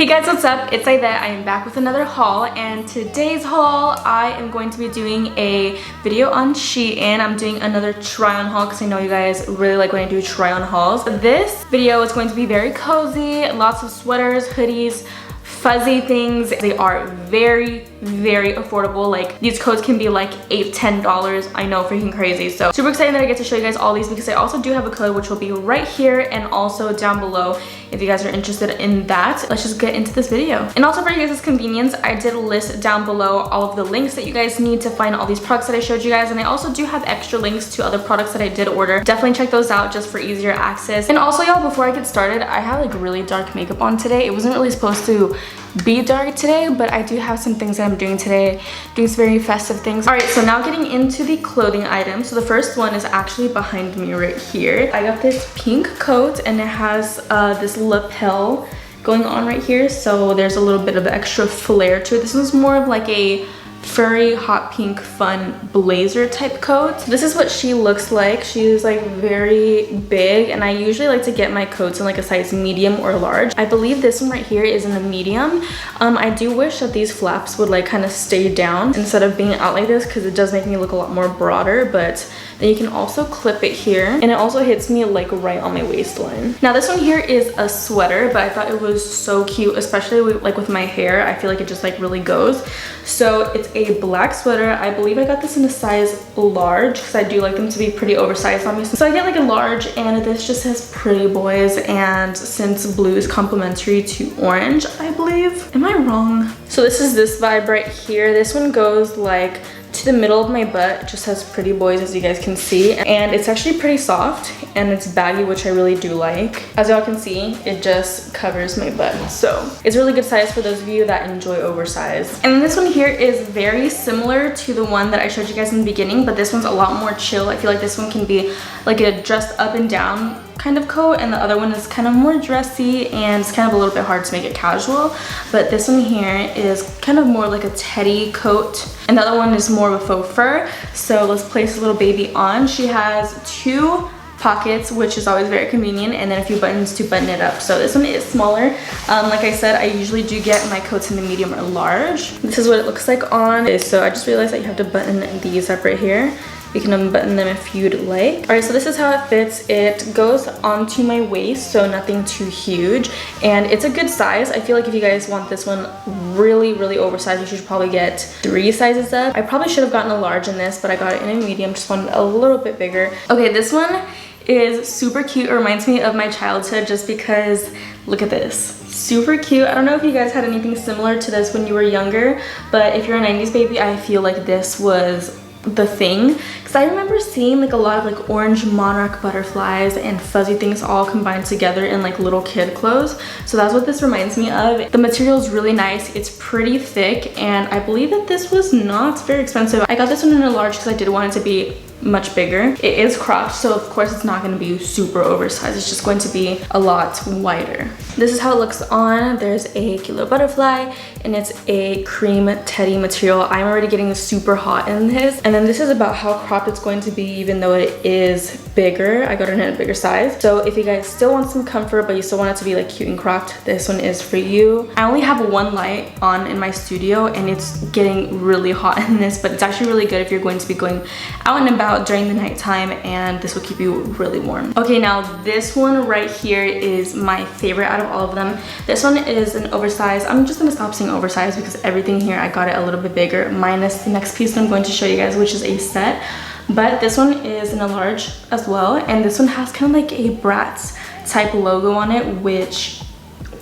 Hey guys, what's up? It's Aidette. I am back with another haul, and today's haul I am going to be doing a video on Shein. I'm doing another try on haul because I know you guys really like when I do try on hauls. This video is going to be very cozy, lots of sweaters, hoodies, fuzzy things. They are very affordable. Like, these coats can be like $8–10. I know, freaking crazy. So super excited that I get to show you guys all these because I also do have a code which will be right here and also down below if you guys are interested in that. Let's just get into this video. And also for you guys' convenience, I did list down below all of the links that you guys need to find all these products that I showed you guys, and I also do have extra links to other products that I did order. Definitely check those out just for easier access. And also, y'all, before I get started, I have like really dark makeup on today. It wasn't really supposed to be dark today, but I do have some things that I'm doing today, doing some very festive things. All right, so now getting into the clothing items. So the first one is actually behind me right here. I got this pink coat and it has this lapel going on right here, so there's a little bit of extra flair to it. This one's more of like a furry hot pink fun blazer type coat. This is what she looks like. She's like very big, and I usually like to get my coats in like a size medium or large. I believe this one right here is in the medium. I do wish that these flaps would like kind of stay down instead of being out like this, because it does make me look a lot more broader, but then you can also clip it here, and it also hits me like right on my waistline. Now this one here is a sweater, but I thought it was so cute, especially with my hair. I feel like it just like really goes. So it's a black sweater. I believe I got this in a size large because I do like them to be pretty oversized on me. So I get like a large, and this just says pretty boys, and since blue is complementary to orange, I believe. Am I wrong? So this is this vibe right here. This one goes like to the middle of my butt. It just has pretty boys, as you guys can see, and it's actually pretty soft and it's baggy, which I really do like. As y'all can see, it just covers my butt, so it's a really good size for those of you that enjoy oversized. And this one here is very similar to the one that I showed you guys in the beginning, but this one's a lot more chill. I feel like this one can be like a dressed up and down kind of coat, and the other one is kind of more dressy and it's kind of a little bit hard to make it casual. But this one here is kind of more like a teddy coat, and the other one is more of a faux fur. So let's place this little baby on. She has 2 pockets, which is always very convenient, and then a few buttons to button it up. So this one is smaller. Like I said, I usually do get my coats in the medium or large. This is what it looks like on. So I just realized that you have to button these up right here. You can unbutton them if you'd like. All right, so this is how it fits. It goes onto my waist, so nothing too huge, and it's a good size. I feel like if you guys want this one really oversized, you should probably get 3 sizes up. I probably should have gotten a large in this, but I got it in a medium, just wanted a little bit bigger. Okay, this one is super cute. It reminds me of my childhood just because look at this. Super cute. I don't know if you guys had anything similar to this when you were younger, but if you're a 90s baby, I feel like this was the thing, because I remember seeing like a lot of like orange monarch butterflies and fuzzy things all combined together in like little kid clothes. So that's what this reminds me of. The material is really nice. It's pretty thick, and I believe that this was not very expensive. I got this one in a large because I did want it to be much bigger. It is cropped, so of course it's not going to be super oversized. It's just going to be a lot wider. This is how it looks on. There's a cute little butterfly, and it's a cream teddy material. I'm already getting super hot in this. And then this is about how cropped it's going to be, even though it is bigger. I got it in a bigger size. So if you guys still want some comfort, but you still want it to be like cute and cropped, this one is for you. I only have one light on in my studio, and it's getting really hot in this, but it's actually really good if you're going to be going out and about during the nighttime, and this will keep you really warm. Okay, now this one right here is my favorite out of all of them. This one is an oversized. I'm just gonna stop saying oversized because everything here I got it a little bit bigger, minus the next piece that I'm going to show you guys, which is a set. But this one is in a large as well, and this one has kind of like a Bratz type logo on it, which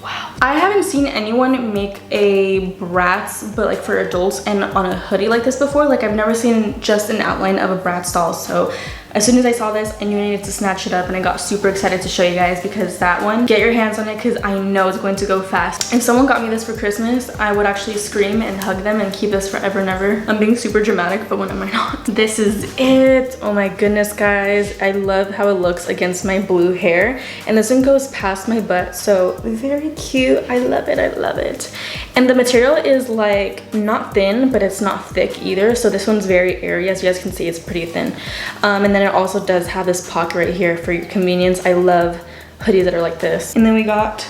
wow. I haven't seen anyone make a Bratz, but like for adults and on a hoodie like this before. Like, I've never seen just an outline of a Bratz doll. So as soon as I saw this, I knew I needed to snatch it up, and I got super excited to show you guys because that one, get your hands on it because I know it's going to go fast. If someone got me this for Christmas, I would actually scream and hug them and keep this forever and ever. I'm being super dramatic, but when am I not? This is it. Oh my goodness, guys. I love how it looks against my blue hair, and this one goes past my butt, so very cute. I love it. I love it. And the material is like not thin, but it's not thick either, so this one's very airy. As you guys can see, it's pretty thin. And then it also does have this pocket right here for your convenience. I love hoodies that are like this. And then we got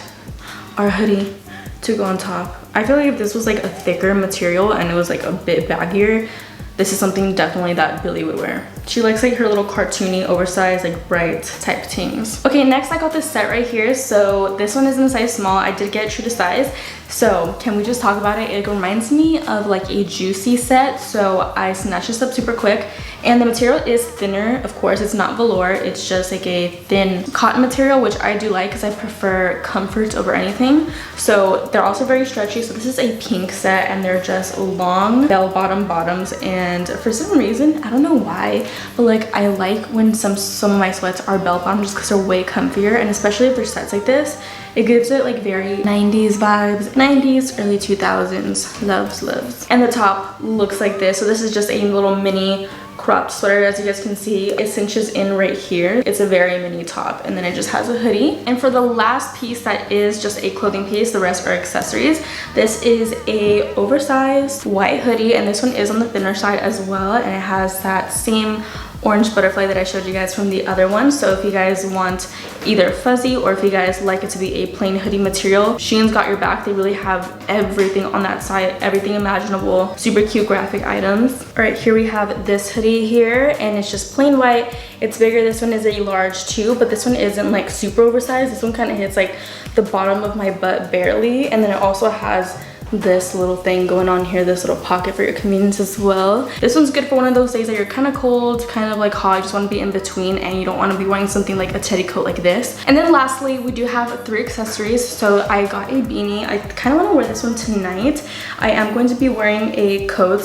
our hoodie to go on top. I feel like if this was like a thicker material and it was like a bit baggier, this is something definitely that Billy would wear. She likes like her little cartoony, oversized, like bright type things. Okay, next I got this set right here. So this one is in a size small. I did get it true to size. So can we just talk about it? It reminds me of like a Juicy set. So I snatched this up super quick. And the material is thinner, of course. It's not velour. It's just like a thin cotton material, which I do like because I prefer comfort over anything. So they're also very stretchy. So this is a pink set and they're just long bell-bottom bottoms. And for some reason, I don't know why, but like I like when some of my sweats are bell-bottom just because they're way comfier. And especially if they're sets like this, it gives it like very 90s vibes. 90s, early 2000s. Loves. And the top looks like this. So this is just a little mini cropped sweater. As you guys can see, it cinches in right here. It's a very mini top, and then it just has a hoodie. And for the last piece that is just a clothing piece, the rest are accessories. This is a oversized white hoodie, and this one is on the thinner side as well, and it has that same orange butterfly that I showed you guys from the other one. So if you guys want either fuzzy or if you guys like it to be a plain hoodie material, Shein's got your back. They really have everything on that side, everything imaginable. Super cute graphic items. All right, here we have this hoodie here, and it's just plain white. It's bigger. This one is a large too, but this one isn't like super oversized. This one kind of hits like the bottom of my butt barely, and then it also has this little thing going on here, this little pocket for your convenience as well. This one's good for one of those days that you're kind of cold, kind of like hot, you just want to be in between and you don't want to be wearing something like a teddy coat like this. And then lastly, we do have 3 accessories. So I got a beanie. I kind of want to wear this one tonight. I am going to be wearing a coat.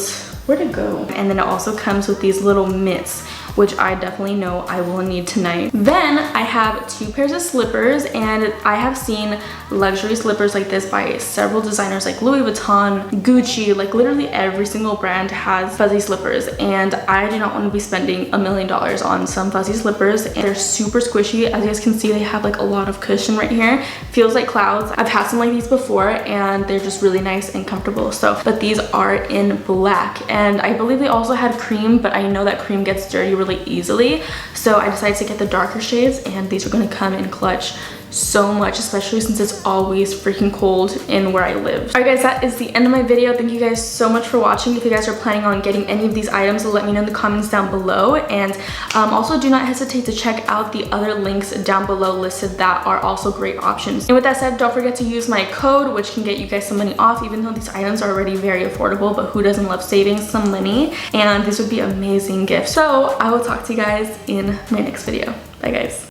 Where'd it go? And then it also comes with these little mitts, which I definitely know I will need tonight. Then I have 2 pairs of slippers, and I have seen luxury slippers like this by several designers like Louis Vuitton, Gucci, like literally every single brand has fuzzy slippers, and I do not want to be spending $1 million on some fuzzy slippers. And they're super squishy. As you guys can see, they have like a lot of cushion right here. Feels like clouds. I've had some like these before and they're just really nice and comfortable. So, but these are in black, and I believe they also had cream, but I know that cream gets dirty really easily, so I decided to get the darker shades, and these are going to come in clutch so much, especially since it's always freaking cold in where I live. Alright guys, that is the end of my video. Thank you guys so much for watching. If you guys are planning on getting any of these items, let me know in the comments down below, and also do not hesitate to check out the other links down below listed that are also great options. And with that said, don't forget to use my code, which can get you guys some money off, even though these items are already very affordable, but who doesn't love saving some money? And this would be an amazing gift. So I will talk to you guys in my next video. Bye guys.